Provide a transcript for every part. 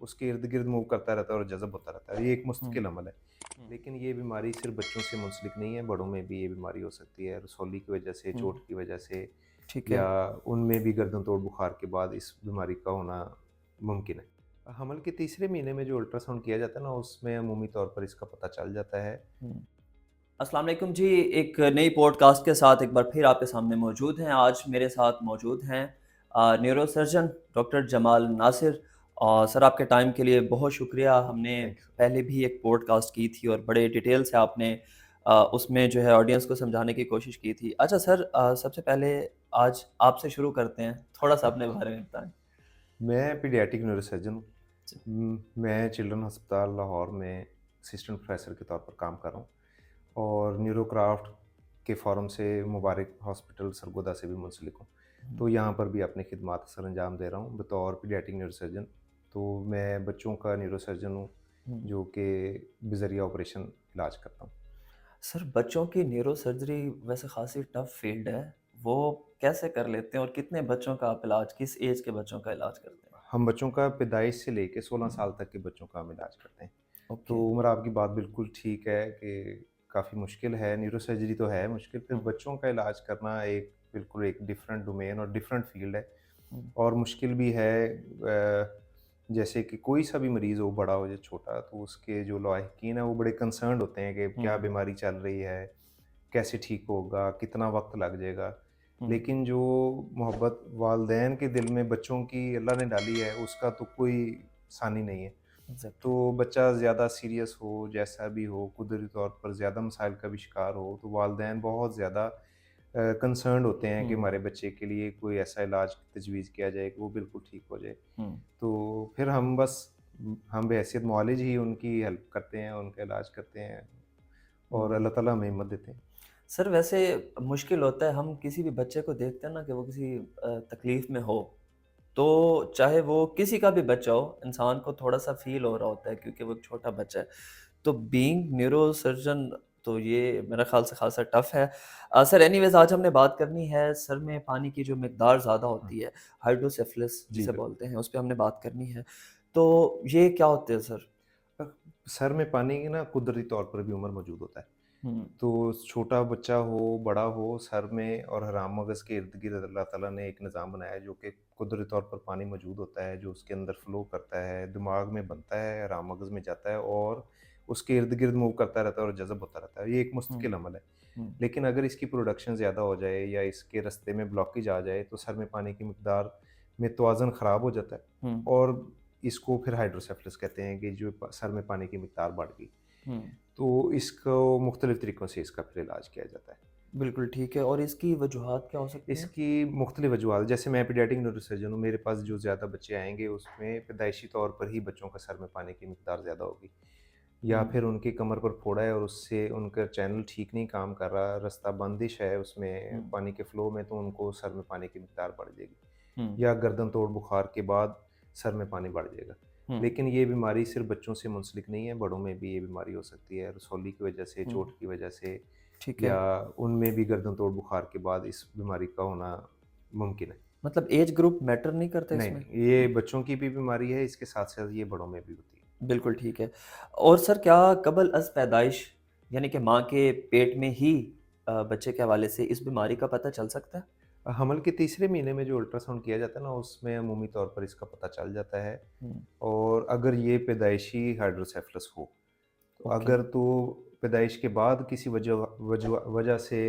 उसके इर्द-गिर्द मूव करता रहता है और जज़ब होता रहता है। ये एक हुँ, मुस्तकिल अमल है। हुँ, लेकिन ये बीमारी सिर्फ़ बच्चों से मुंसलिक नहीं है, बड़ों में भी ये बीमारी हो सकती है। रसौली की वजह से, हुँ, चोट की वजह से ठीक है। या उनमें भी गर्दन तोड़ बुखार के बाद इस बीमारी का होना मुमकिन है। हमल के तीसरे महीने में जो अल्ट्रासाउंड किया जाता है ना, उसमें अमूमी तौर पर इसका पता चल जाता है। हुँ। अस्सलाम वालेकुम जी, एक नई पॉडकास्ट के साथ एक बार फिर आपके सामने मौजूद हैं। आज मेरे साथ मौजूद हैं न्यूरोसर्जन डॉक्टर जमाल नासिर। और सर आपके टाइम के लिए बहुत शुक्रिया। हमने थैंक यू। पहले भी एक पॉडकास्ट की थी और बड़े डिटेल से आपने उसमें जो है ऑडियंस को समझाने की कोशिश की थी। अच्छा सर, सबसे पहले आज आपसे शुरू करते हैं। थोड़ा-सा अपने बारे में बताएँ? मैं पीडियाट्रिक न्यूरोसर्जन हूँ। जी। मैं चिल्ड्रन अस्पताल लाहौर में असिस्टेंट प्रोफेसर के तौर पर काम कर रहा हूँ और न्यूरोक्राफ्ट के फ़ोरम से मुबारक हॉस्पिटल सरगोदा से भी मुंसलिक हूँ। हुँ, तो यहाँ पर भी अपनी खिदमात सर अंजाम दे रहा हूँ बतौर पीडियाट्रिक न्यूरोसर्जन। तो मैं बच्चों का न्यूरोसर्जन हूँ, हुँ। जो कि बज़रिया ऑपरेशन इलाज करता हूँ। सर बच्चों की न्यूरो सर्जरी वैसे ख़ासी टफ़ फ़ील्ड है। वो कैसे कर लेते हैं और कितने बच्चों का आप इलाज किस ऐज के बच्चों का इलाज करते हैं? हम बच्चों का पैदाइश से लेके 16 हुँ, साल तक के बच्चों का हम इलाज करते हैं। तो ओके। उम्र आपकी बात बिल्कुल ठीक है कि काफ़ी मुश्किल है, न्यूरोसर्जरी तो है मुश्किल, फिर हुँ, बच्चों का इलाज करना एक बिल्कुल एक डिफरेंट डोमेन और डिफरेंट फ़ील्ड है हुँ, और मुश्किल भी है। जैसे कि कोई सा भी मरीज़ हो, बड़ा हो या छोटा, तो उसके जो लाहिकीन हैं वो बड़े कंसर्न्ड होते हैं कि क्या हुँ, बीमारी चल रही है, कैसे ठीक होगा, कितना वक़्त लग जाएगा। हुँ, लेकिन जो मोहब्बत वालिदैन के दिल में बच्चों की अल्लाह ने डाली है, उसका तो कोई सानी नहीं है। एग्ज़ैक्टली। तो बच्चा ज़्यादा सीरियस हो, जैसा भी हो, कुदरती तौर पर ज़्यादा मसाइल का भी शिकार हो, तो वालिदैन बहुत ज़्यादा कंसर्न्ड होते हैं कि हुँ, हमारे बच्चे के लिए कोई ऐसा इलाज तजवीज़ किया जाए कि वो बिल्कुल ठीक हो जाए। हुँ। तो फिर हम बस हम बहैसियत मुआलिज ही उनकी हेल्प करते हैं, उनका इलाज करते हैं और हुँ। अल्लाह ताला हमें हिम्मत देते हैं। सर वैसे मुश्किल होता है हम किसी भी बच्चे को देखते हैं ना कि वो किसी तकलीफ़ में हो, तो चाहे वो किसी का भी बच्चा हो, इंसान को थोड़ा-सा फ़ील हो रहा होता है क्योंकि वो एक छोटा बच्चा है। तो बीइंग न्यूरोसर्जन तो ये मेरा ख़्याल से ख़ासा टफ़ है। सर एनीवेज़ आज हमने बात करनी है सर में पानी की जो मिकदार ज़्यादा हुँ। होती है, हाइड्रोसेफ़लस जी, जिसे बिल्कुल। बोलते हैं, उस पे हमने बात करनी है। तो ये क्या होते हैं सर? अ, सर में पानी की ना कुदरती तौर पर भी उम्र मौजूद होता है। हुँ, तो छोटा बच्चा हो, बड़ा हो, सर में और हराम मगज़ के इर्द-गिर्द अल्लाह ताला ने एक निज़ाम बनाया है, जो कि कुदरती तौर पर पानी मौजूद होता है, जो उसके अंदर फ़्लो करता है, दिमाग में बनता है, हराम मगज़ में जाता है और उसके इर्द-गिर्द मूव करता रहता है और जज़ब होता रहता है। ये एक हुँ, मुस्तकिल अमल है। हुँ, लेकिन अगर इसकी प्रोडक्शन ज़्यादा हो जाए या इसके रास्ते में ब्लॉकेज आ जाए, तो सर में पानी की मिकदार में तवाज़ुन ख़राब हो जाता है हुँ, और इसको फिर हाइड्रोसेफ़लस कहते हैं कि जो सर में पानी की मिकदार बढ़ गई। हुँ। तो इसको मुख्तलिफ़ तरीक़ों से इसका फिर इलाज किया जाता है। बिल्कुल ठीक है और इसकी वजूहात क्या हो सकती हैं? इसकी मुख्तलिफ़ वजूहात, जैसे मैं पीडियाट्रिक न्यूरोसर्जन हूँ, मेरे पास जो ज़्यादा बच्चे आएँगे उसमें पैदाइशी तौर पर ही बच्चों का सर में पानी की मिकदार ज़्यादा होगी। या हुँ, फिर उनकी कमर पर फोड़ा है और उससे उनका चैनल ठीक नहीं काम कर रहा, रास्ता बंदिश है उसमें हुँ, पानी के फ़्लो में, तो उनको सर में पानी की मिकदार बढ़ जाएगी। हुँ, या गर्दन तोड़ बुखार के बाद सर में पानी बढ़ जाएगा। हुँ, लेकिन ये बीमारी सिर्फ़ बच्चों से मुंसलिक नहीं है, बड़ों में भी ये बीमारी हो सकती है, रसौली की वजह से, हुँ। चोट की वजह से ठीक है। या उनमें भी गर्दन तोड़ बुखार के बाद इस बीमारी का होना मुमकिन है। मतलब एज ग्रुप मैटर नहीं करता नहीं, इसमें? नहीं, ये हुँ, बच्चों की भी बीमारी है, इसके साथ-साथ ये बड़ों में भी होती है। बिल्कुल ठीक है। और सर क्या क़ब्ल अज़ पैदाइश यानी कि माँ के पेट में ही बच्चे के हवाले से इस बीमारी का पता चल सकता है? हमल के तीसरे महीने में जो अल्ट्रासाउंड किया जाता है ना, उसमें अमूमी तौर पर इसका पता चल जाता है हुँ, और अगर ये पैदाइशी हाइड्रोसेफ़लस हो, तो ओके। अगर तो पैदाइश के बाद किसी वजह से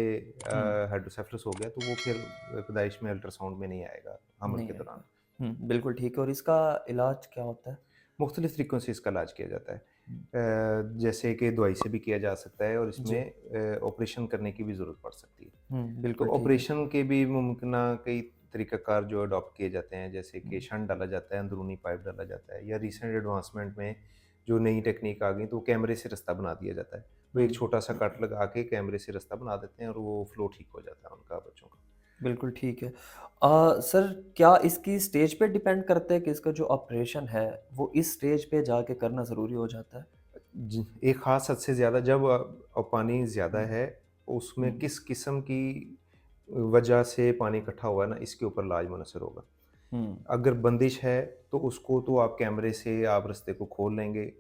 हुँ, हाइड्रोसेफ़लस हो गया, तो वो फिर पैदाइश में अल्ट्रासाउंड में नहीं आएगा, हमल नहीं के दौरान। आएगा। हुँ, बिल्कुल ठीक है और इसका इलाज क्या होता है? मुख्तलिफ़ तरीक़ों से इसका इलाज किया जाता है। हुँ, जैसे कि दवाई से भी किया जा सकता है और जी। इसमें ऑपरेशन करने की भी ज़रूरत पड़ सकती है। हुँ, तो बिल्कुल ठीक है। ऑपरेशन के भी मुमकिना कई तरीक़ाकार जो अडॉप्ट किए जाते हैं, जैसे कि हुँ, शंट डाला जाता है, अंदरूनी पाइप डाला जाता है या रिसेंट एडवांसमेंट में जो नई टेक्नीक आ गई, तो कैमरे से रास्ता बना दिया जाता है। वो हुँ। एक छोटा-सा कट लगा के कैमरे से रास्ता बना देते हैं और वो फ्लो ठीक हो जाता है उनका, बच्चों का। बिल्कुल ठीक है। सर क्या इसकी स्टेज पे डिपेंड करता है कि इसका जो ऑपरेशन है, वो इस स्टेज पे जाके करना ज़रूरी हो जाता है? जी, एक ख़ास हद से ज़्यादा जब पानी ज़्यादा हुँ, है, उसमें हुँ, किस किस्म की वजह से पानी इकट्ठा हुआ है ना, इसके ऊपर इलाज मुनहसर होगा। हुँ, अगर बंदिश है, तो उसको तो आप कैमरे से आप रास्ते को खोल लेंगे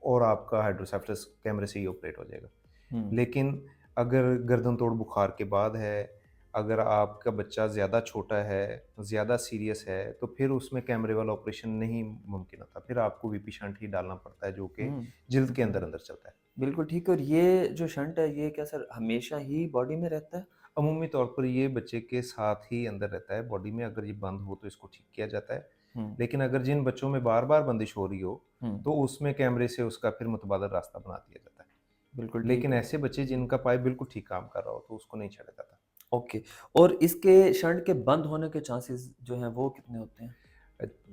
और आपका हाइड्रोसेफलस कैमरे से ही ऑपरेट हो जाएगा। हुँ, लेकिन अगर गर्दन तोड़ बुखार के बाद है, अगर आपका बच्चा ज़्यादा छोटा है, ज़्यादा सीरियस है, तो फिर उसमें कैमरे वाला ऑपरेशन नहीं मुमकिन होता। फिर आपको वीपी शंट ही डालना पड़ता है, जो कि हुँ, जिल्द के हुँ। अंदर-अंदर चलता है। बिल्कुल ठीक है। और ये जो शंट है, ये क्या सर हमेशा ही बॉडी में रहता है? अमूमी तौर पर ये बच्चे के साथ ही अंदर रहता है बॉडी में, अगर ये बंद हो तो इसको ठीक किया जाता है। हुँ, लेकिन अगर जिन बच्चों में बार-बार बंदिश हो रही हो, हुँ, तो उसमें कैमरे से उसका फिर मुतबादल रास्ता बना दिया जाता है। बिल्कुल ठीक लेकिन है। ऐसे बच्चे जिनका पाइप बिल्कुल ठीक काम कर रहा हो, तो उसको नहीं छेड़ा जाता। ओके। और इसके शंट के बंद होने के चांसेस जो हैं वो कितने होते हैं?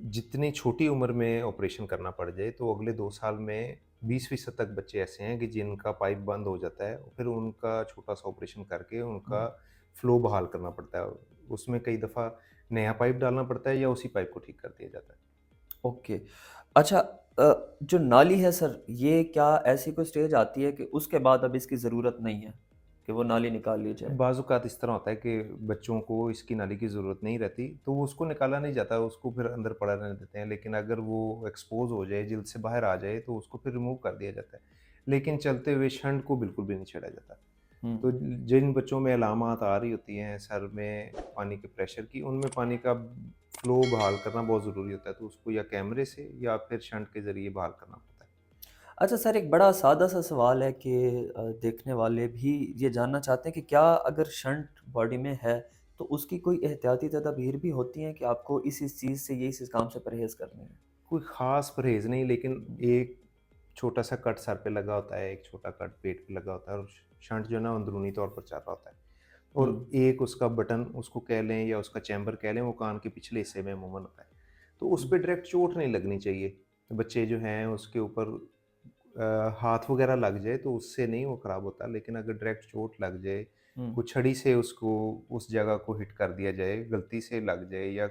जितनी छोटी उम्र में ऑपरेशन करना पड़ जाए, तो अगले 2 साल में 20% तक बच्चे ऐसे हैं कि जिनका पाइप बंद हो जाता है, फिर उनका छोटा-सा ऑपरेशन करके उनका हुँ, फ्लो बहाल करना पड़ता है। उसमें कई दफ़ा नया पाइप डालना पड़ता है या उसी पाइप को ठीक कर दिया जाता है। ओके। अच्छा, जो नाली है सर, ये क्या ऐसी कोई स्टेज आती है कि उसके बाद अब इसकी ज़रूरत नहीं है, कि वो नाली निकाल ली जाए? बाज़-औक़ात इस तरह होता है कि बच्चों को इसकी नाली की ज़रूरत नहीं रहती, तो वो उसको निकाला नहीं जाता, उसको फिर अंदर पड़ा रहने देते हैं। लेकिन अगर वो एक्सपोज़ हो जाए, जिल्द से बाहर आ जाए, तो उसको फिर रिमूव कर दिया जाता है। लेकिन चलते हुए शंट को बिल्कुल भी नहीं छेड़ा जाता। हुँ, तो जिन बच्चों में अलामात आ रही होती हैं सर में पानी के प्रेशर की, उनमें पानी का फ्लो बहाल करना बहुत ज़रूरी होता है। तो उसको या कैमरे से या फिर शंट के ज़रिए बहाल करना पड़ता है। अच्छा सर, एक बड़ा सादा-सा सवाल है कि देखने वाले भी ये जानना चाहते हैं कि क्या अगर शंट बॉडी में है, तो उसकी कोई एहतियाती तदाबीर भी होती हैं कि आपको इस चीज़ से, ये इस काम से परहेज़ करनी है? कोई ख़ास परहेज़ नहीं, लेकिन हुँ, एक छोटा-सा कट सर पे लगा होता है, एक छोटा कट पेट पे लगा होता है और शंट जो है ना अंदरूनी तौर पर चल रहा होता है। हुँ, और एक उसका बटन उसको कह लें या उसका चैम्बर कह लें, वो कान के पिछले हिस्से में अमूमन होता है। तो उस हुँ, पे डायरेक्ट चोट नहीं लगनी चाहिए। बच्चे जो हैं उसके ऊपर हाथ वगैरह लग जाए तो उससे नहीं वो ख़राब होता, लेकिन अगर डायरेक्ट चोट लग जाए, हुँ, कोई छड़ी से उसको उस जगह को हिट कर दिया जाए, गलती से लग जाए या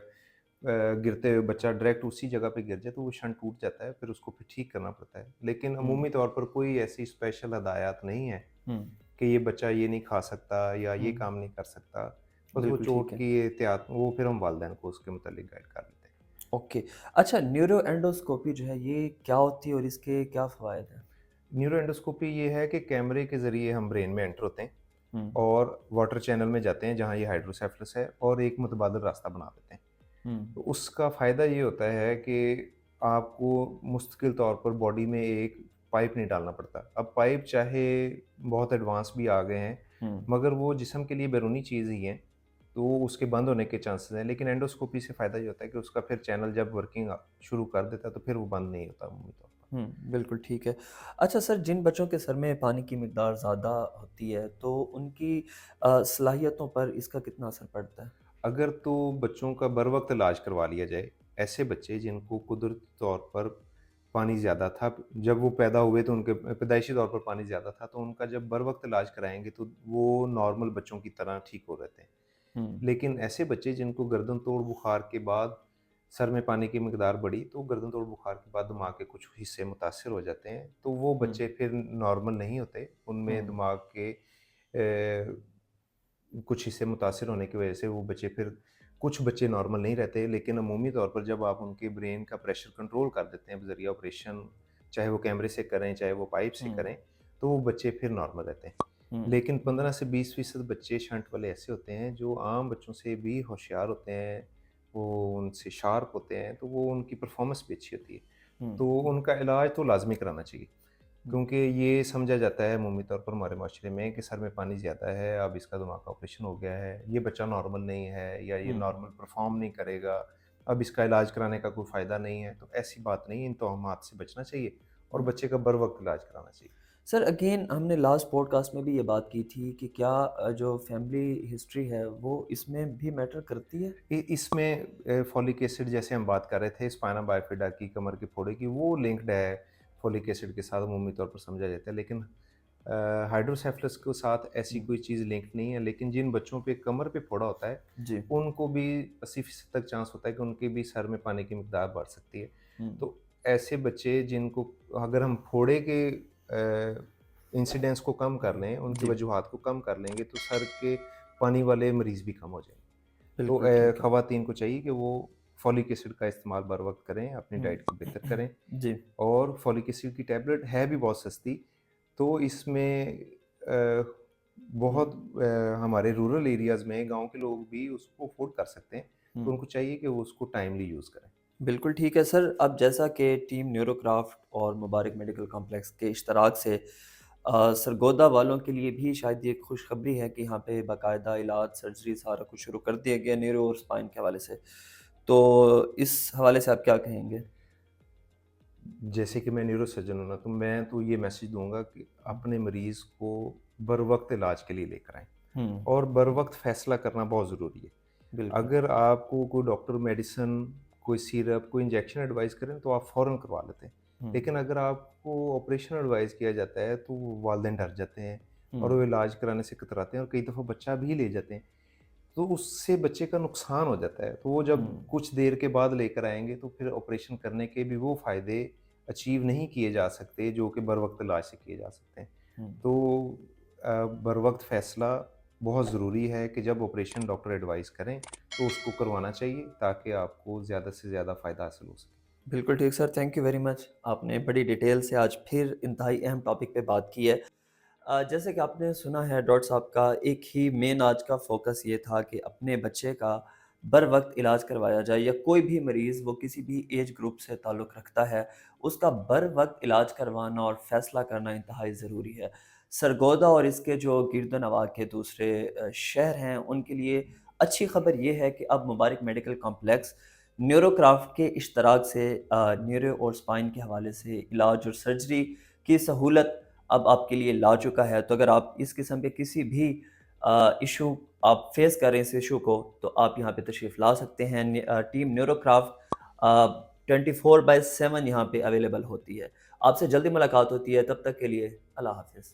गिरते हुए बच्चा डायरेक्ट उसी जगह पे गिर जाए, तो वो शंट टूट जाता है, फिर उसको फिर ठीक करना पड़ता है। लेकिन हुँ, अमूमी तौर पर कोई ऐसी स्पेशल हदायत नहीं है हुँ, कि ये बच्चा ये नहीं खा सकता या ये हुँ, काम नहीं कर सकता। बस वो बिल्कुल चोट ठीक है। की एहतियात वो फिर हम वालिदैन को उसके मुतालिक गाइड कर लेते हैं। ओके। अच्छा, न्यूरो एंडोस्कोपी जो है, ये क्या होती है और इसके क्या फ़वाइद हैं? न्यूरो एंडोस्कोपी ये है कि कैमरे के ज़रिए हम ब्रेन में एंटर होते हैं हुँ, और वाटर चैनल में जाते हैं जहाँ ये हाइड्रोसेफलस है और एक मुतबादिल रास्ता बना देते हैं। हुँ, तो उसका फ़ायदा ये होता है कि आपको मुस्तकिल तौर पर बॉडी में एक पाइप नहीं डालना पड़ता। अब पाइप चाहे बहुत एडवांस भी आ गए हैं, हुँ, मगर वो जिस्म के लिए बैरूनी चीज़ ही है, तो उसके बंद होने के चांसेस हैं। लेकिन एंडोस्कोपी से फ़ायदा ये होता है कि उसका फिर चैनल जब वर्किंग शुरू कर देता है, तो फिर वो बंद नहीं होता अमूमी तौर पर। हुँ, बिल्कुल ठीक है। अच्छा सर, जिन बच्चों के सर में पानी की मिकदार ज़्यादा होती है, तो उनकी सलाहियतों पर इसका कितना असर पड़ता है? अगर तो बच्चों का बर वक़्त इलाज करवा लिया जाए, ऐसे बच्चे जिनको कुदरती तौर पर पानी ज़्यादा था, जब वो पैदा हुए तो उनके पैदाइशी तौर पर पानी ज़्यादा था, तो उनका जब बर वक़्त इलाज कराएँगे तो वो नॉर्मल बच्चों की तरह ठीक हो रहते हैं। हुँ, लेकिन ऐसे बच्चे जिनको गर्दन तोड़ बुखार के बाद सर में पानी की मिकदार बढ़ी, तो गर्दन तोड़ बुखार के बाद दिमाग के कुछ हिस्से मुतासिर हो जाते हैं, तो वो हुँ, बच्चे फिर नॉर्मल नहीं होते। उनमें हुँ, दिमाग के कुछ हिस्से मुतासिर होने की वजह से वो बच्चे फिर कुछ बच्चे नॉर्मल नहीं रहते, लेकिन अमूमी तौर पर जब आप उनके ब्रेन का प्रेशर कंट्रोल कर देते हैं बज़रिया ऑपरेशन, चाहे वो कैमरे से करें, चाहे वो पाइप से हुँ, करें, तो वो बच्चे फिर नॉर्मल रहते हैं। हुँ, लेकिन 15 से 20% बच्चे शंट वाले ऐसे होते हैं जो आम बच्चों से भी होशियार होते हैं, वो उनसे शार्प होते हैं, तो वो उनकी परफ़ॉर्मेंस भी अच्छी होती है। हुँ, तो उनका इलाज तो लाज़मी कराना चाहिए। हुँ, क्योंकि ये समझा जाता है अमूमी तौर पर हमारे माशरे में कि सर में पानी ज़्यादा है, अब इसका दिमाग का ऑपरेशन हो गया है, ये बच्चा नॉर्मल नहीं है या ये हुँ। नॉर्मल परफ़ॉर्म नहीं करेगा, अब इसका इलाज कराने का कोई फ़ायदा नहीं है। तो ऐसी बात नहीं है, इन तोहमात से बचना चाहिए और हुँ। बच्चे का बर वक़्त इलाज कराना चाहिए। सर अगेन हमने लास्ट पॉडकास्ट में भी ये बात की थी कि क्या जो फैमिली हिस्ट्री है वो इसमें भी मैटर करती है? इसमें फ़ोलिक एसिड जैसे हम बात कर रहे थे स्पाइना बाइफिडा की, कमर के फोड़े की, वो लिंक्ड है फ़ोलिक एसिड के साथ अमूमी तौर पर समझा जाता है। लेकिन हाइड्रोसेफलस के साथ ऐसी हुँ, कोई चीज़ लिंक्ड नहीं है, लेकिन जिन बच्चों पे कमर पे फोड़ा होता है, जी। उनको भी 80% तक चांस होता है कि उनके भी सर में पानी की मिकदार बढ़ सकती है। हुँ, तो ऐसे बच्चे जिनको अगर हम फोड़े के इंसिडेंस को कम कर लें, उनकी जी, वजूहात को कम कर लेंगे, तो सर के पानी वाले मरीज़ भी कम हो जाएँगे। तो बिल्कुल ठीक है। ख़वातीन को चाहिए कि वो फॉलिक एसिड का इस्तेमाल बर वक़्त करें, अपनी हुँ। डाइट को बेहतर करें जी, और फॉलिक एसिड की टैबलेट है भी बहुत सस्ती, तो इसमें हुँ, बहुत हमारे रूरल एरियाज़ में गाँव के लोग भी उसको अफ़ोर्ड कर सकते हैं, तो हुँ। उनको चाहिए कि वो उसको टाइमली यूज़ करें। बिल्कुल ठीक है सर। अब जैसा कि टीम न्यूरोक्राफ्ट और मुबारक मेडिकल कॉम्प्लेक्स के इश्तराक से सरगोदा वालों के लिए भी शायद ये खुशखबरी है कि यहाँ पे बाकायदा इलाज, सर्जरी सारा कुछ शुरू कर दिया गया न्यूरो और स्पाइन के हवाले से। तो इस हवाले से आप क्या कहेंगे? जैसे कि मैं न्यूरोसर्जन हूँ ना, तो मैं तो ये मैसेज दूँगा कि हुँ, अपने मरीज़ को बर-वक़्त इलाज के लिए लेकर आएँ हुँ, और बर-वक़्त फ़ैसला करना बहुत ज़रूरी है। बिल्कुल। अगर आपको कोई डॉक्टर मेडिसिन, कोई सिरप, कोई इंजेक्शन एडवाइस करें तो आप फ़ौरन करवा लेते हैं। हुँ, लेकिन अगर आपको ऑपरेशन एडवाइस किया जाता है तो वालिदैन डर जाते हैं और हुँ, वो इलाज कराने से कतराते हैं और कई दफ़ा बच्चा भी ले जाते हैं। तो उससे बच्चे का नुकसान हो जाता है। तो वो जब हुँ, कुछ देर के बाद लेकर आएँगे तो फिर ऑपरेशन करने के भी वो फ़ायदे अचीव नहीं किए जा सकते जो कि बर-वक़्त इलाज से किए जा सकते हैं। हुँ। तो बर-वक़्त फ़ैसला बहुत ज़रूरी है कि जब ऑपरेशन डॉक्टर एडवाइस करें तो उसको करवाना चाहिए ताकि आपको ज़्यादा से ज़्यादा फ़ायदा हासिल हो सके। बिल्कुल ठीक sir, thank you very much. आपने बड़ी डिटेल से आज फिर इंतहाई अहम टॉपिक पे बात की है। जैसे कि आपने सुना है डॉक्टर साहब का एक ही मेन आज का फ़ोकस ये था कि अपने बच्चे का बर-वक़्त इलाज करवाया जाए या कोई भी मरीज़ वो किसी भी एज ग्रुप से ताल्लुक़ रखता है, उसका बर-वक़्त इलाज करवाना और फ़ैसला करना इंतहाई ज़रूरी है। सरगोदा और इसके जो गिर्द-ओ-नवाह के दूसरे शहर हैं, उनके लिए अच्छी ख़बर ये है कि अब मुबारक मेडिकल कॉम्प्लेक्स न्यूरोक्राफ्ट के इश्तराक से न्यूरो और स्पाइन के हवाले से इलाज और सर्जरी की सहूलत अब आपके लिए ला चुका है। तो अगर आप इस किस्म के किसी भी इश्यू आप फेस कर रहे हैं इस इश्यू को, तो आप यहाँ पे तशरीफ़ ला सकते हैं। टीम न्यूरोक्राफ्ट 24/7 यहाँ पे अवेलेबल होती है। आपसे जल्दी मुलाकात होती है, तब तक के लिए अल्लाह हाफ़िज़।